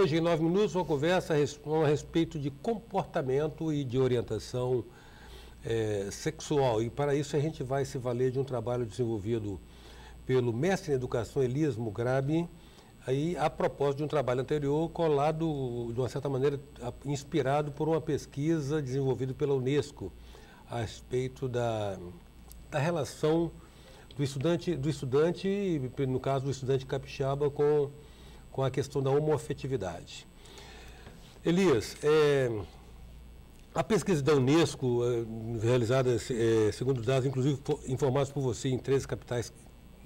Hoje, em 9 minutos, uma conversa a respeito de comportamento e de orientação sexual. E para isso a gente vai se valer de um trabalho desenvolvido pelo mestre em educação Elias Mugrabi, aí a propósito de um trabalho anterior, colado, de uma certa maneira, inspirado por uma pesquisa desenvolvida pela Unesco a respeito da relação do estudante, no caso do estudante capixaba, com a questão da homoafetividade. Elias, a pesquisa da Unesco, realizada, segundo dados, inclusive informados por você em 13 capitais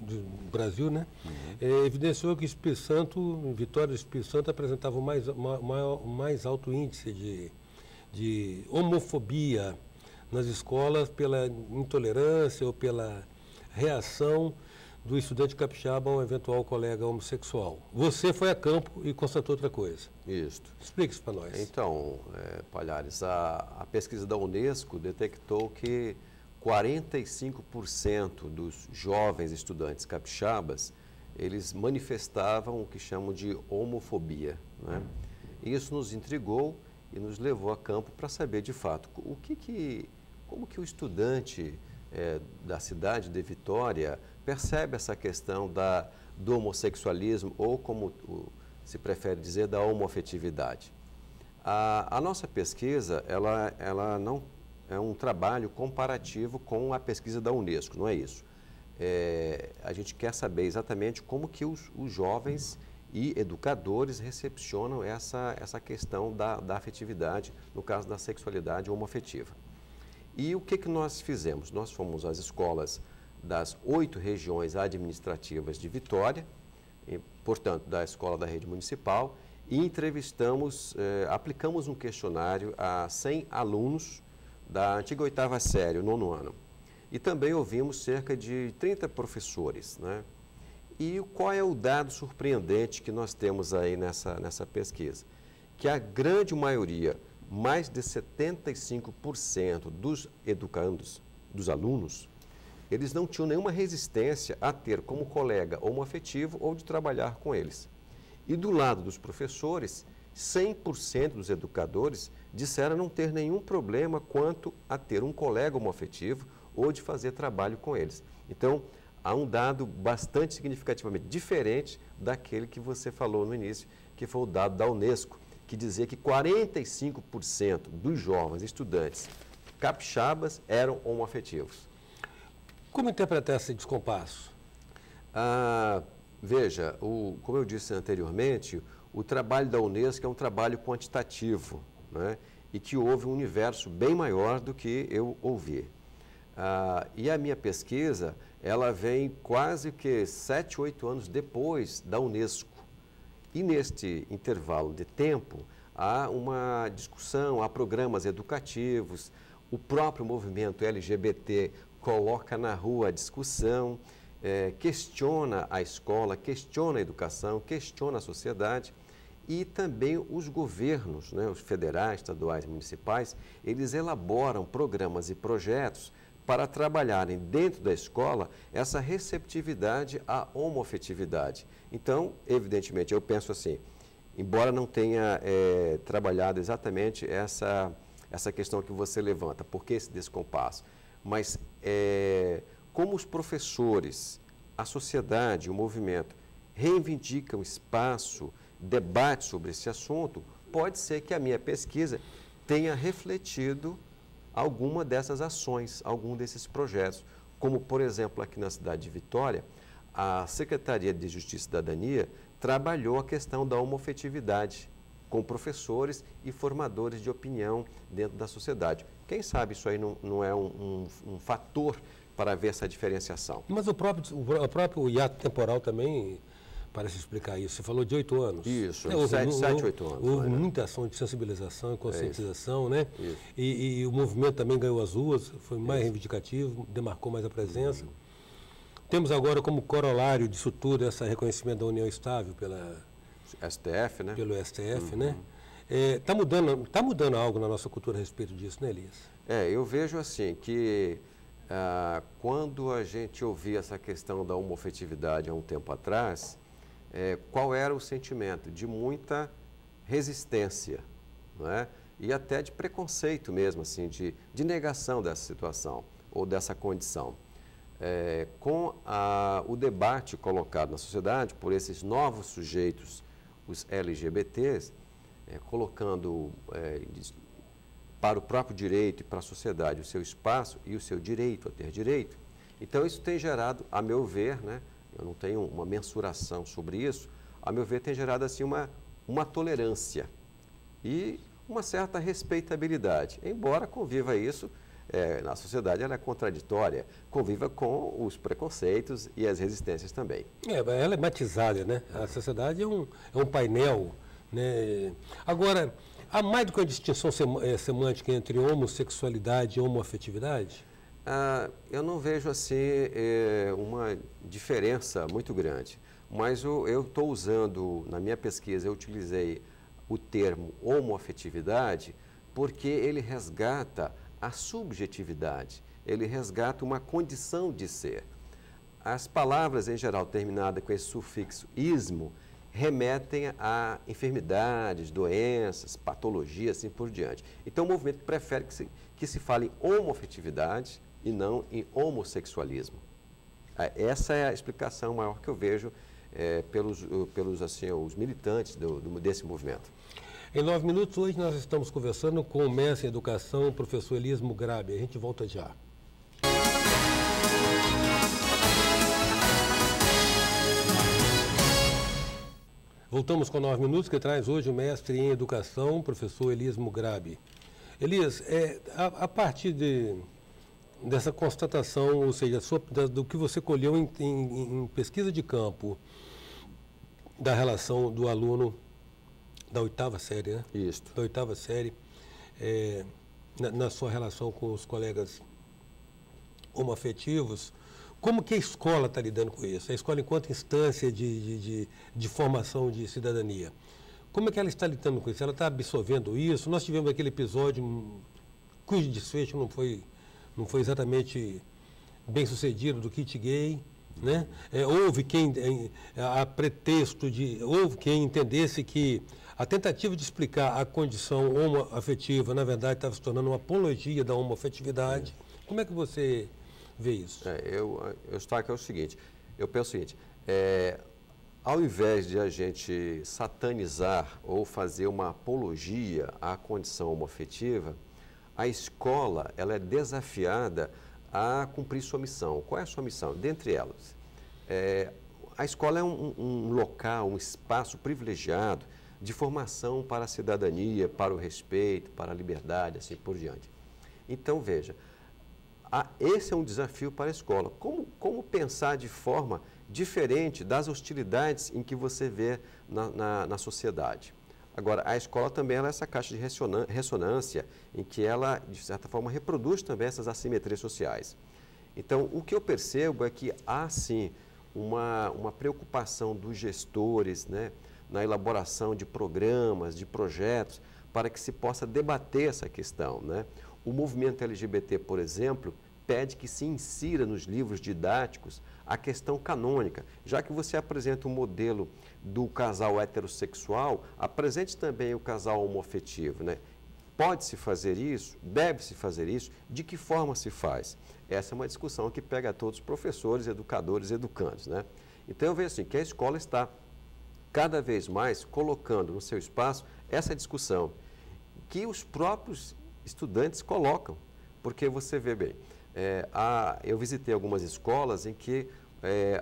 do Brasil, né? Evidenciou que Espírito Santo, Vitória do Espírito Santo, apresentava o mais alto índice de homofobia nas escolas pela intolerância ou pela reação do estudante capixaba a um eventual colega homossexual. Você foi a campo e constatou outra coisa. Isso. Explique isso para nós. Então, Palhares, a pesquisa da Unesco detectou que 45% dos jovens estudantes capixabas, eles manifestavam o que chamam de homofobia, né? Isso nos intrigou e nos levou a campo para saber, de fato, como que o estudante da cidade de Vitória percebe essa questão do homossexualismo, ou como se prefere dizer, da homoafetividade. A nossa pesquisa, ela não é um trabalho comparativo com a pesquisa da Unesco, não é isso. A gente quer saber exatamente como que os jovens e educadores recepcionam essa questão da afetividade, no caso da sexualidade homoafetiva. E o que nós fizemos? Nós fomos às escolas das 8 regiões administrativas de Vitória, portanto, da escola da rede municipal, e entrevistamos, aplicamos um questionário a 100 alunos da antiga 8ª série, o 9º ano. E também ouvimos cerca de 30 professores, né? E qual é o dado surpreendente que nós temos aí nessa pesquisa? Que a grande maioria, mais de 75% dos educandos, dos alunos, eles não tinham nenhuma resistência a ter como colega homoafetivo ou de trabalhar com eles. E do lado dos professores, 100% dos educadores disseram não ter nenhum problema quanto a ter um colega homoafetivo ou de fazer trabalho com eles. Então, há um dado bastante significativamente diferente daquele que você falou no início, que foi o dado da Unesco, que dizia que 45% dos jovens estudantes capixabas eram homoafetivos. Como interpretar esse descompasso? Veja, como eu disse anteriormente, o trabalho da Unesco é um trabalho quantitativo, né? E que houve um universo bem maior do que eu ouvi. E a minha pesquisa, ela vem quase que 7, 8 anos depois da Unesco. E neste intervalo de tempo, há uma discussão, há programas educativos, o próprio movimento LGBT coloca na rua a discussão, questiona a escola, questiona a educação, questiona a sociedade, e também os governos, né, os federais, estaduais, municipais, eles elaboram programas e projetos para trabalharem dentro da escola essa receptividade à homoafetividade. Então, evidentemente, eu penso assim, embora não tenha trabalhado exatamente essa questão que você levanta, por que esse descompasso? Mas como os professores, a sociedade, o movimento reivindicam espaço, debate sobre esse assunto, pode ser que a minha pesquisa tenha refletido alguma dessas ações, algum desses projetos. Como, por exemplo, aqui na cidade de Vitória, a Secretaria de Justiça e Cidadania trabalhou a questão da homoafetividade com professores e formadores de opinião dentro da sociedade. Quem sabe isso aí não é um fator para ver essa diferenciação. Mas o próprio hiato temporal também parece explicar isso. Você falou de 8 anos. Isso, 7, 8 anos. Houve muita ação de sensibilização e conscientização, né? Isso. E o movimento também ganhou as ruas, foi mais reivindicativo, demarcou mais a presença. Temos agora como corolário disso tudo esse reconhecimento da união estável pela STF, né? Pelo STF, né? Tá mudando algo na nossa cultura a respeito disso, né, Elias? Eu vejo assim que quando a gente ouvia essa questão da homoafetividade há um tempo atrás, qual era o sentimento? De muita resistência, não é? E até de preconceito mesmo, assim, de negação dessa situação ou dessa condição. Com o debate colocado na sociedade por esses novos sujeitos, os LGBTs, colocando para o próprio direito e para a sociedade o seu espaço e o seu direito a ter direito, então isso tem gerado, a meu ver, né, eu não tenho uma mensuração sobre isso, a meu ver tem gerado assim uma tolerância e uma certa respeitabilidade, embora conviva isso, na sociedade ela é contraditória, conviva com os preconceitos e as resistências também. Ela é matizada, né? A sociedade é um painel, né? Agora, há mais do que uma distinção semântica entre homossexualidade e homoafetividade? Eu não vejo assim uma diferença muito grande, mas eu estou usando, na minha pesquisa, eu utilizei o termo homoafetividade porque ele resgata a subjetividade, ele resgata uma condição de ser. As palavras, em geral, terminadas com esse sufixo ismo, remetem a enfermidades, doenças, patologias, assim por diante. Então, o movimento prefere que se fale em homoafetividade e não em homossexualismo. Essa é a explicação maior que eu vejo pelos assim, os militantes desse movimento. Em 9 minutos, hoje nós estamos conversando com o mestre em educação, o professor Elísmo Grabi. A gente volta já. Voltamos com 9 minutos, que traz hoje o mestre em educação, professor Elísmo Grabi. Elias, a partir dessa constatação, ou seja, do que você colheu em pesquisa de campo, da relação do aluno da 8ª série, né? Isso. Da 8ª série, na sua relação com os colegas homoafetivos, como que a escola está lidando com isso? A escola enquanto instância de formação de cidadania. Como é que ela está lidando com isso? Ela está absorvendo isso? Nós tivemos aquele episódio cujo desfecho não foi exatamente bem sucedido do kit gay, né? Houve quem, a pretexto houve quem entendesse que a tentativa de explicar a condição homoafetiva, na verdade, estava se tornando uma apologia da homoafetividade. Como é que você vê isso? Eu destaco o seguinte, eu penso o seguinte, ao invés de a gente satanizar ou fazer uma apologia à condição homoafetiva, a escola ela é desafiada a cumprir sua missão. Qual é a sua missão? Dentre elas, a escola é um local, um espaço privilegiado de formação para a cidadania, para o respeito, para a liberdade, assim por diante. Então, veja, esse é um desafio para a escola. Como pensar de forma diferente das hostilidades em que você vê na sociedade? Agora, a escola também é essa caixa de ressonância em que ela, de certa forma, reproduz também essas assimetrias sociais. Então, o que eu percebo é que há, sim, uma preocupação dos gestores, né, na elaboração de programas, de projetos, para que se possa debater essa questão, né? O movimento LGBT, por exemplo, pede que se insira nos livros didáticos a questão canônica. Já que você apresenta um modelo do casal heterossexual, apresente também o casal homoafetivo, né? Pode-se fazer isso? Deve-se fazer isso? De que forma se faz? Essa é uma discussão que pega a todos os professores, educadores e educandos, né? Então, eu vejo assim, que a escola está cada vez mais colocando no seu espaço essa discussão que os próprios estudantes colocam, porque você vê bem, eu visitei algumas escolas em que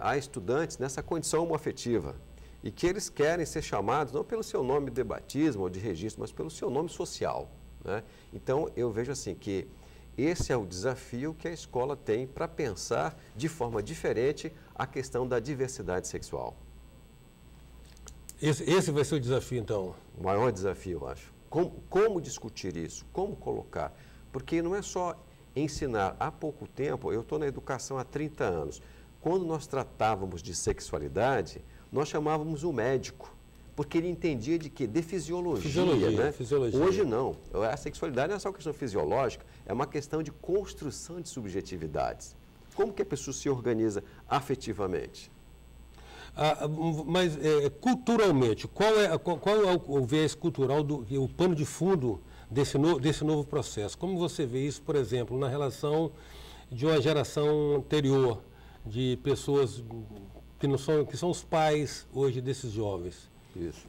há estudantes nessa condição homoafetiva e que eles querem ser chamados não pelo seu nome de batismo ou de registro, mas pelo seu nome social, né? Então, eu vejo assim que esse é o desafio que a escola tem para pensar de forma diferente a questão da diversidade sexual. Esse vai ser o desafio, então? O maior desafio, eu acho. Como discutir isso? Como colocar? Porque não é só ensinar. Há pouco tempo, eu estou na educação há 30 anos. Quando nós tratávamos de sexualidade, nós chamávamos o médico, porque ele entendia de quê? De fisiologia, né? Fisiologia. Hoje não. A sexualidade não é só uma questão fisiológica, é uma questão de construção de subjetividades. Como que a pessoa se organiza afetivamente? Mas culturalmente, qual é o viés cultural, o pano de fundo desse novo processo? Como você vê isso, por exemplo, na relação de uma geração anterior, de pessoas que são os pais hoje desses jovens? Isso.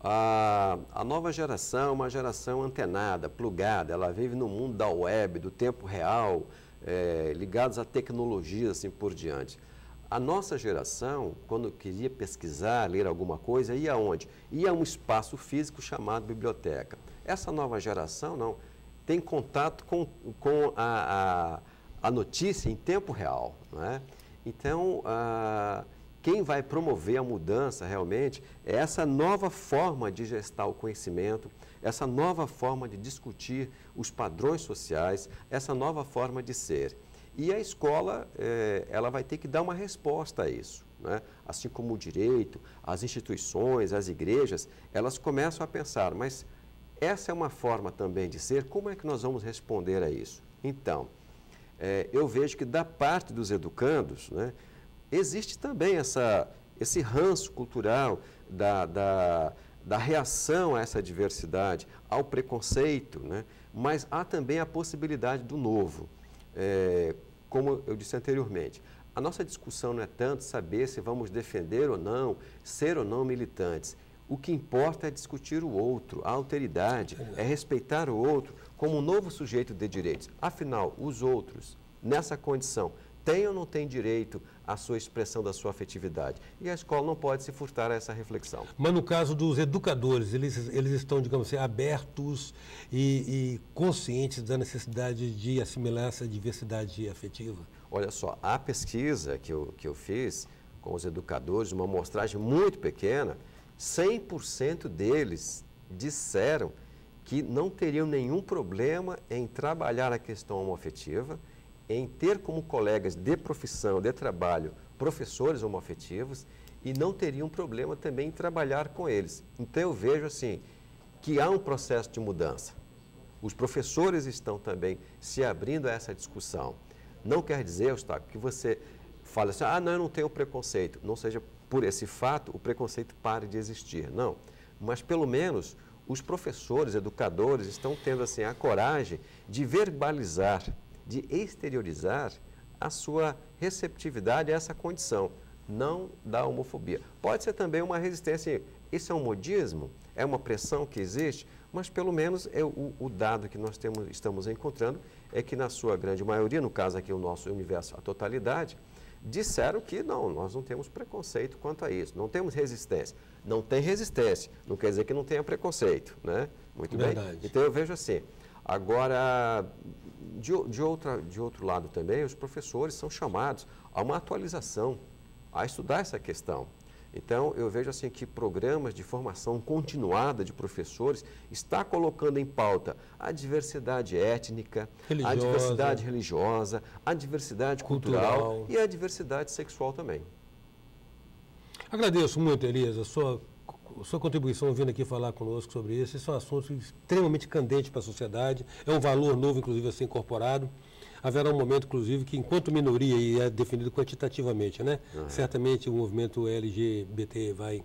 A nova geração é uma geração antenada, plugada, ela vive no mundo da web, do tempo real, ligados à tecnologia, assim por diante. A nossa geração, quando queria pesquisar, ler alguma coisa, ia aonde? Ia a um espaço físico chamado biblioteca. Essa nova geração, não, tem contato com a notícia em tempo real, não é? Então, quem vai promover a mudança realmente é essa nova forma de gestar o conhecimento, essa nova forma de discutir os padrões sociais, essa nova forma de ser. E a escola, ela vai ter que dar uma resposta a isso, né? Assim como o direito, as instituições, as igrejas, elas começam a pensar, mas essa é uma forma também de ser, como é que nós vamos responder a isso? Então, eu vejo que da parte dos educandos, né, existe também esse ranço cultural da reação a essa diversidade, ao preconceito, né, mas há também a possibilidade do novo. Como eu disse anteriormente, a nossa discussão não é tanto saber se vamos defender ou não, ser ou não militantes. O que importa é discutir o outro, a alteridade, é respeitar o outro como um novo sujeito de direitos. Afinal, os outros, nessa condição, têm ou não têm direito à sua expressão da sua afetividade? E a escola não pode se furtar a essa reflexão. Mas no caso dos educadores, eles estão, digamos assim, abertos e conscientes da necessidade de assimilar essa diversidade afetiva? Olha só, a pesquisa que eu fiz com os educadores, uma amostragem muito pequena, 100% deles disseram que não teriam nenhum problema em trabalhar a questão homoafetiva, em ter como colegas de profissão, de trabalho, professores homoafetivos e não teriam problema também em trabalhar com eles. Então eu vejo assim, que há um processo de mudança. Os professores estão também se abrindo a essa discussão. Não quer dizer, Eustáquio, que você fale assim, não, eu não tenho preconceito. Não seja por esse fato o preconceito pare de existir, não. Mas pelo menos os professores, educadores estão tendo assim a coragem de verbalizar, de exteriorizar a sua receptividade a essa condição, não da homofobia. Pode ser também uma resistência, isso é um modismo, é uma pressão que existe, mas pelo menos o dado que nós estamos encontrando é que na sua grande maioria, no caso aqui o nosso universo, a totalidade, disseram que não, nós não temos preconceito quanto a isso, não temos resistência. Não tem resistência, não quer dizer que não tenha preconceito, né? Muito Verdade. bem. Então eu vejo assim. Agora, de outro lado também, os professores são chamados a uma atualização, a estudar essa questão. Então, eu vejo assim que programas de formação continuada de professores está colocando em pauta a diversidade étnica, a diversidade religiosa, a diversidade cultural e a diversidade sexual também. Agradeço muito, Elias, a sua contribuição vindo aqui falar conosco sobre isso. Esse é um assunto extremamente candente para a sociedade, é um valor novo, inclusive, a ser incorporado. Haverá um momento, inclusive, que enquanto minoria, e é definido quantitativamente, né? Certamente o movimento LGBT vai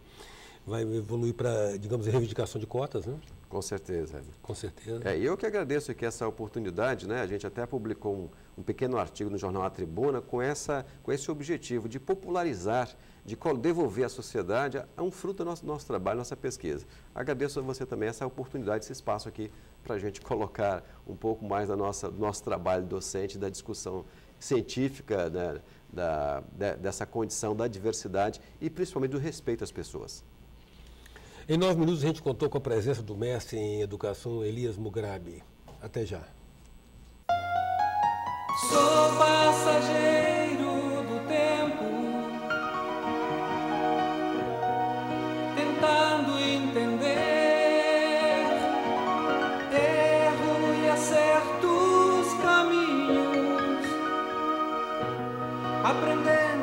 evoluir para, digamos, a reivindicação de cotas, né? Com certeza. Com certeza. Eu que agradeço aqui essa oportunidade, né? A gente até publicou um pequeno artigo no jornal A Tribuna com esse objetivo de popularizar, de devolver à sociedade a um fruto do nosso trabalho, nossa pesquisa. Agradeço a você também essa oportunidade, esse espaço aqui para a gente colocar um pouco mais do nosso trabalho docente, da discussão científica, né? Dessa condição da diversidade e principalmente do respeito às pessoas. Em 9 minutos a gente contou com a presença do mestre em educação Elias Mugrabi. Até já. Sou passageiro do tempo, tentando entender, erro e acerto os caminhos, aprendendo